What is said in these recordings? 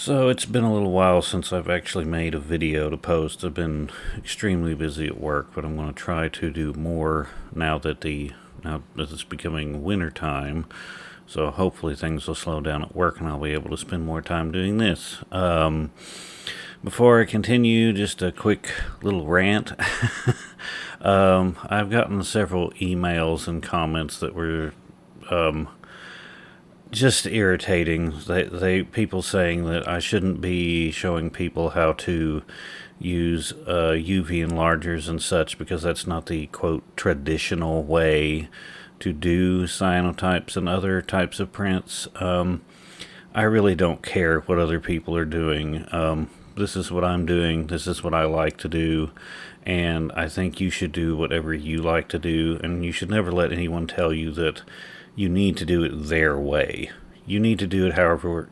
So it's been a little while since I've actually made a video to post. I've been extremely busy at work, but I'm going to try to do more now that it's becoming winter time. So hopefully things will slow down at work and I'll be able to spend more time doing this. Before I continue, just a quick little rant. I've gotten several emails and comments that were just irritating. People saying that I shouldn't be showing people how to use UV enlargers and such because that's not the quote traditional way to do cyanotypes and other types of prints. I really don't care what other people are doing. This is what I'm doing. This is what I like to do. And I think you should do whatever you like to do. And you should never let anyone tell you that you need to do it their way. You need to do it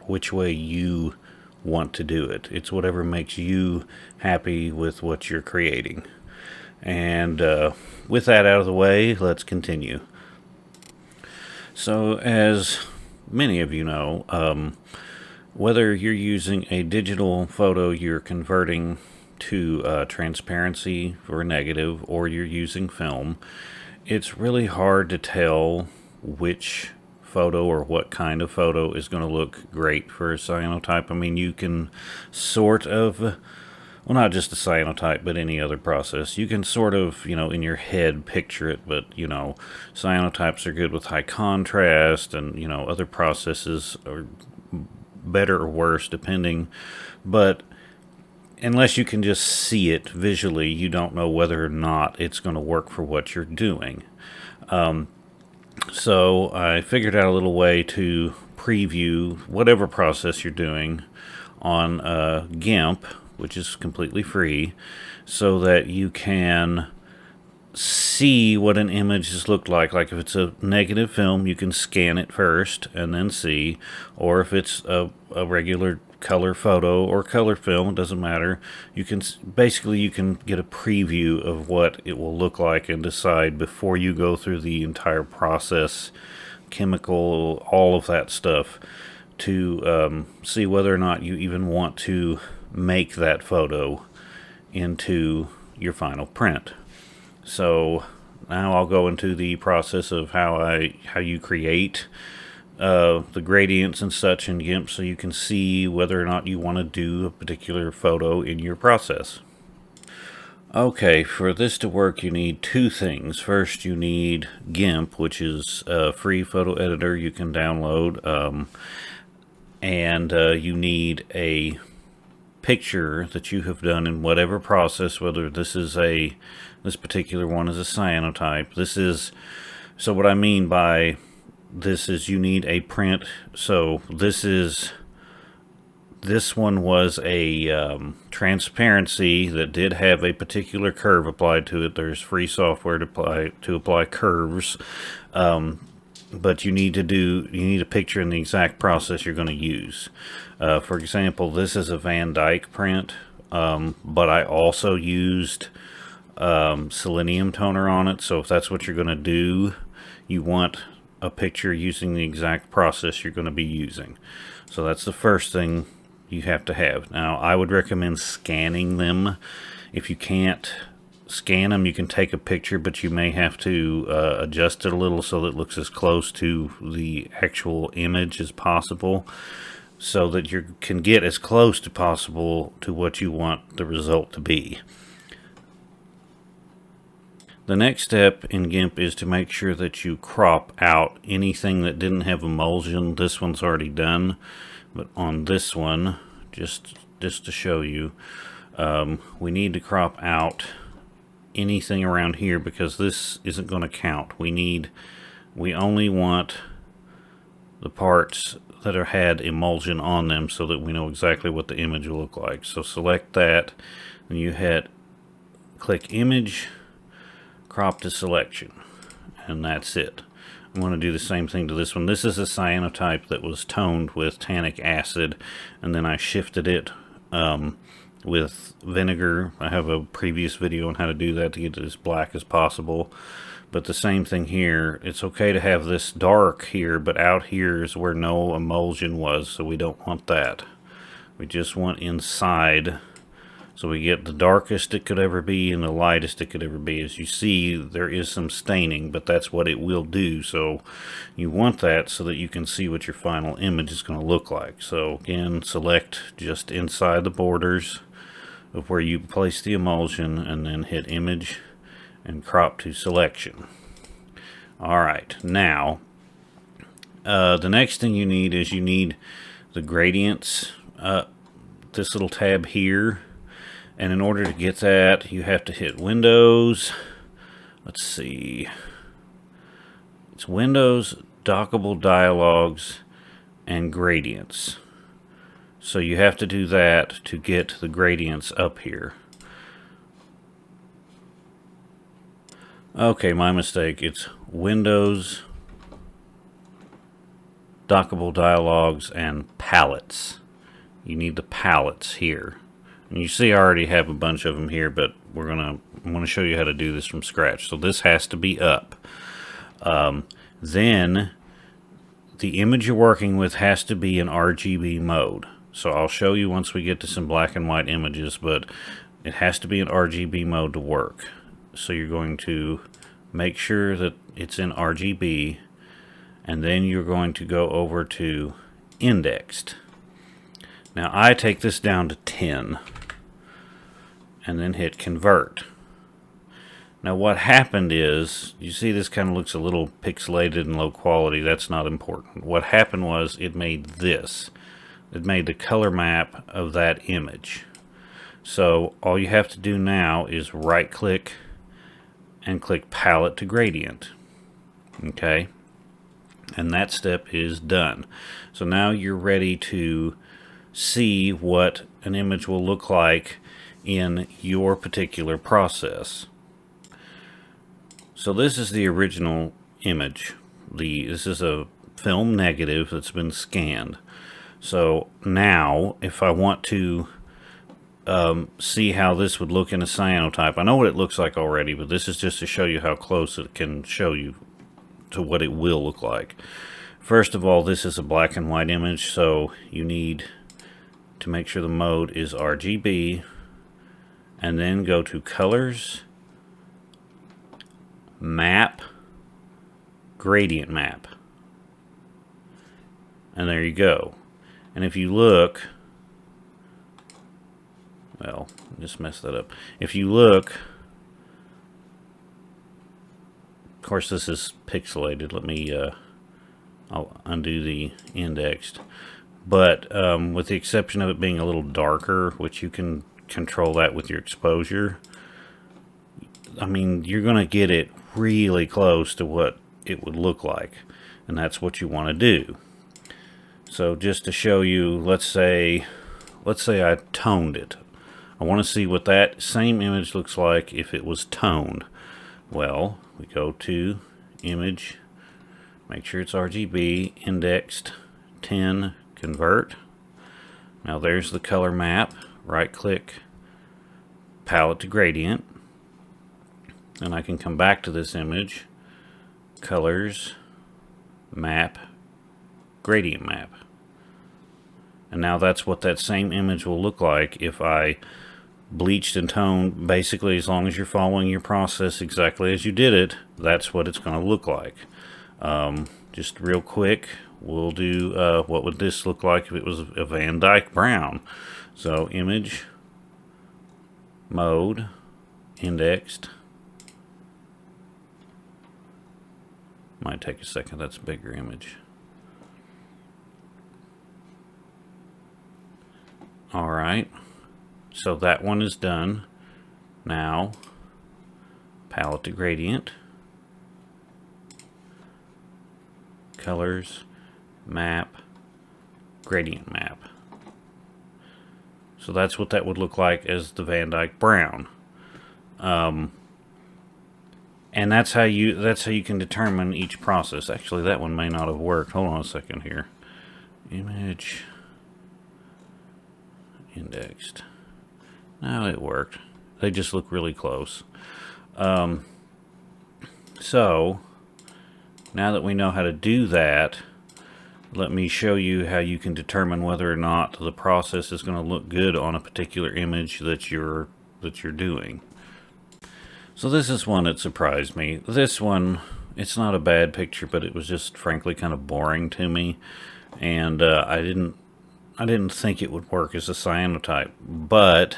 which way you want to do it. It's whatever makes you happy with what you're creating. And with that out of the way, let's continue. So, as many of you know, whether you're using a digital photo you're converting to transparency or negative, or you're using film, it's really hard to tell which photo or what kind of photo is going to look great for a cyanotype. I mean, you can sort of, well, not just a cyanotype, but any other process. You can sort of, in your head picture it, but, cyanotypes are good with high contrast, and, other processes are better or worse depending. But unless you can just see it visually, you don't know whether or not it's going to work for what you're doing. So I figured out a little way to preview whatever process you're doing on Gimp, which is completely free, so that you can see what an image has looked like. Like if it's a negative film, you can scan it first and then see, or if it's a regular color photo or color film, it doesn't matter. You can get a preview of what it will look like and decide before you go through the entire process, chemical, all of that stuff, to see whether or not you even want to make that photo into your final print. So now I'll go into the process of how you create the gradients and such in Gimp, so you can see whether or not you want to do a particular photo in your process. Okay, for this to work you need two things. First, you need Gimp, which is a free photo editor you can download, and you need a picture that you have done in whatever process, whether this particular one is a cyanotype. So what I mean by this is you need a print. So this one was a transparency that did have a particular curve applied to it. There's free software to apply curves, but you need a picture in the exact process you're going to use. For example, this is a Van Dyke print, but I also used selenium toner on it. So if that's what you're going to do, you want a picture using the exact process you're going to be using. So that's the first thing you have to have. Now, I would recommend scanning them. If you can't scan them, you can take a picture, but you may have to adjust it a little so that it looks as close to the actual image as possible, so that you can get as close to possible to what you want the result to be. The next step in Gimp is to make sure that you crop out anything that didn't have emulsion. This one's already done, but on this one, just to show you, we need to crop out anything around here because this isn't going to count. We only want the parts that had emulsion on them so that we know exactly what the image will look like. So select that, and you click image, crop to selection, and that's it. I'm going to do the same thing to this one. This is a cyanotype that was toned with tannic acid, and then I shifted it with vinegar. I have a previous video on how to do that to get it as black as possible. But the same thing here. It's okay to have this dark here, but out here is where no emulsion was, so we don't want that. We just want inside. So we get the darkest it could ever be and the lightest it could ever be. As you see, there is some staining, but that's what it will do. So you want that so that you can see what your final image is going to look like. So again, select just inside the borders of where you place the emulsion, and then hit image and crop to selection. Alright, now the next thing you need is the gradients, this little tab here. And in order to get that, you have to hit Windows. Let's see. It's Windows, dockable, dialogs, and gradients. So you have to do that to get the gradients up here. Okay, my mistake. It's Windows, dockable, dialogs, and palettes. You need the palettes here. And you see I already have a bunch of them here, but I'm going to show you how to do this from scratch. So this has to be up. Then the image you're working with has to be in RGB mode. So I'll show you once we get to some black and white images, but it has to be in RGB mode to work. So you're going to make sure that it's in RGB, and then you're going to go over to indexed. Now I take this down to 10 and then hit convert. Now what happened is, you see this kind of looks a little pixelated and low quality. That's not important. What happened was it made this. It made the color map of that image. So all you have to do now is right click and click palette to gradient. Okay? And that step is done. So now you're ready to see what an image will look like in your particular process. So this is the original image. This is a film negative that's been scanned. So now if I want to see how this would look in a cyanotype, I know what it looks like already, but this is just to show you how close it can show you to what it will look like. First of all, this is a black and white image, so you need to make sure the mode is RGB, and then go to colors, map, gradient map, and there you go. And if you look, well, just messed that up. If you look, of course this is pixelated. Let me I'll undo the indexed. But with the exception of it being a little darker, which you can control that with your exposure, I mean, you're going to get it really close to what it would look like. And that's what you want to do. So just to show you, let's say I toned it. I want to see what that same image looks like if it was toned. Well, we go to image, make sure it's RGB, indexed, 10, convert. Now there's the color map. Right click, palette to gradient, and I can come back to this image, colors, map, gradient map. And now that's what that same image will look like if I bleached and toned. Basically, as long as you're following your process exactly as you did it, that's what it's going to look like. Just real quick, we'll do what would this look like if it was a Van Dyke brown. So image, mode, indexed. Might take a second, that's a bigger image. Alright, so that one is done. Now, palette to gradient, colors, map, gradient map. So that's what that would look like as the Van Dyke brown. And that's how you can determine each process. Actually, that one may not have worked. Hold on a second here. Image, indexed. No, it worked. They just look really close. So now that we know how to do that, let me show you how you can determine whether or not the process is going to look good on a particular image that you're doing. So this is one that surprised me. This one, it's not a bad picture, but it was just frankly kind of boring to me, and I didn't think it would work as a cyanotype. But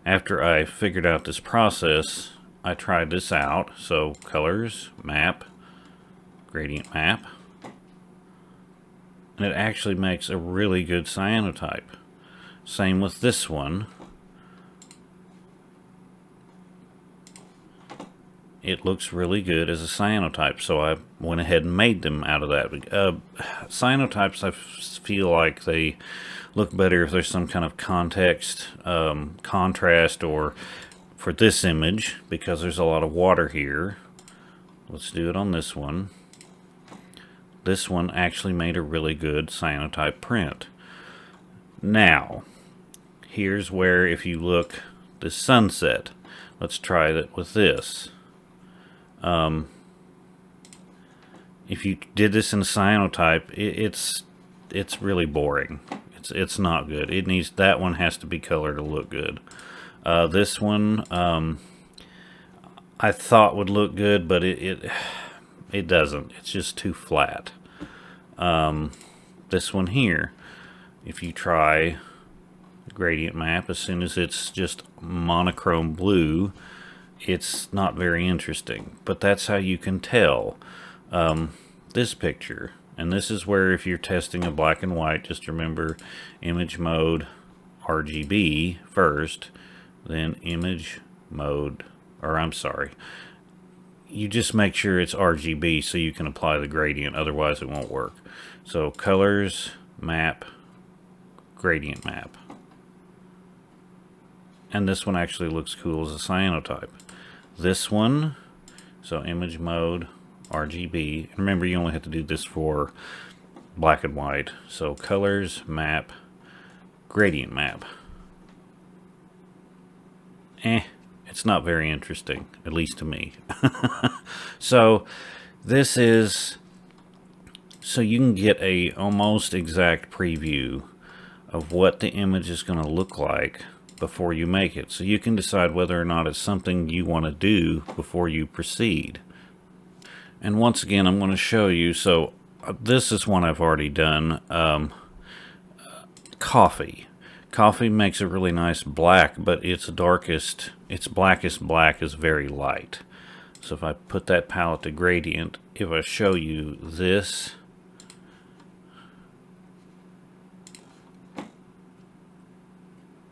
after I figured out this process, I tried this out. So colors, map, gradient map, and it actually makes a really good cyanotype. Same with this one. It looks really good as a cyanotype, so I went ahead and made them out of that. Cyanotypes, I feel like they look better if there's some kind of context, contrast, or for this image, because there's a lot of water here. Let's do it on this one. This one actually made a really good cyanotype print. Now, here's where, if you look, the sunset, let's try that with this. If you did this in a cyanotype, it's really boring. It's not good. That one has to be colored to look good. This one I thought would look good, but it doesn't. It's just too flat. This one here, if you try gradient map, as soon as it's just monochrome blue, it's not very interesting. But that's how you can tell this picture. And this is where, if you're testing a black and white, just remember image mode RGB first, then image mode, or I'm sorry, you just make sure it's RGB so you can apply the gradient, otherwise it won't work. So colors, map, gradient map. And this one actually looks cool as a cyanotype. This one, so image mode, RGB. Remember, you only have to do this for black and white. So colors, map, gradient map. It's not very interesting, at least to me. So this is, so you can get a almost exact preview of what the image is going to look like before you make it, so you can decide whether or not it's something you want to do before you proceed. And once again, I'm going to show you. So this is one I've already done. Coffee makes a really nice black, but its blackest black is very light. So if I put that palette to gradient, if I show you this,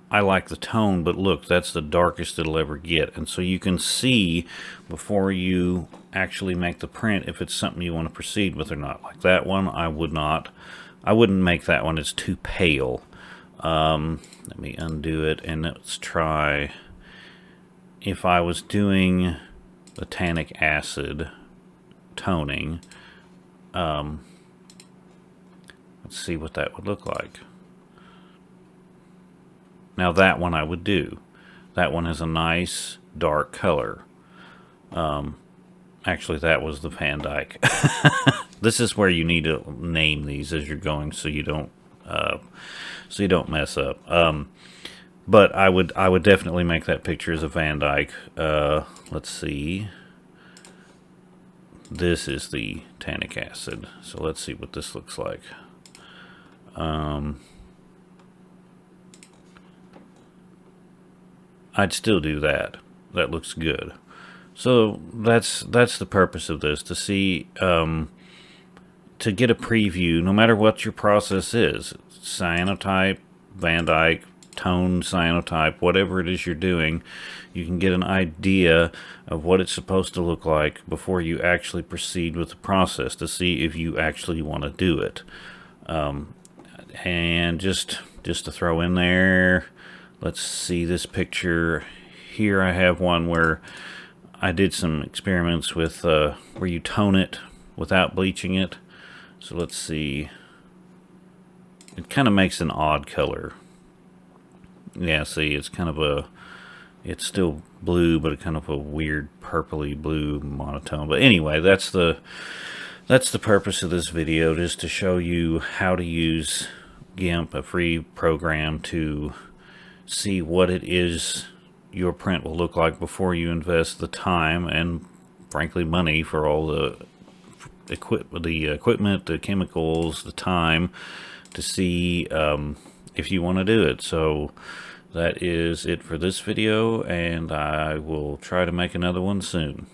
I like the tone, but look, that's the darkest it'll ever get. And so you can see before you actually make the print if it's something you want to proceed with or not. Like that one, I wouldn't make that one. It's too pale. Let me undo it, and let's try, if I was doing the tannic acid toning, let's see what that would look like. Now that one I would do. That one has a nice dark color. Actually, that was the Van Dyke. This is where you need to name these as you're going, so you don't mess up. But I would definitely make that picture as a Van Dyke. Let's see. This is the tannic acid. So let's see what this looks like. I'd still do that. That looks good. So that's the purpose of this, to see, to get a preview, no matter what your process is, cyanotype, Van Dyke, tone cyanotype, whatever it is you're doing, you can get an idea of what it's supposed to look like before you actually proceed with the process, to see if you actually want to do it. And just to throw in there, let's see this picture. Here I have one where I did some experiments with where you tone it without bleaching it. So let's see. It kind of makes an odd color. Yeah, see, it's kind of it's still blue, but kind of a weird purpley blue monotone. But anyway, that's the That's the purpose of this video, just to show you how to use Gimp, a free program, to see what it is your print will look like before you invest the time and frankly money for all the equipment, the chemicals, the time to see if you want to do it. So that is it for this video, and I will try to make another one soon.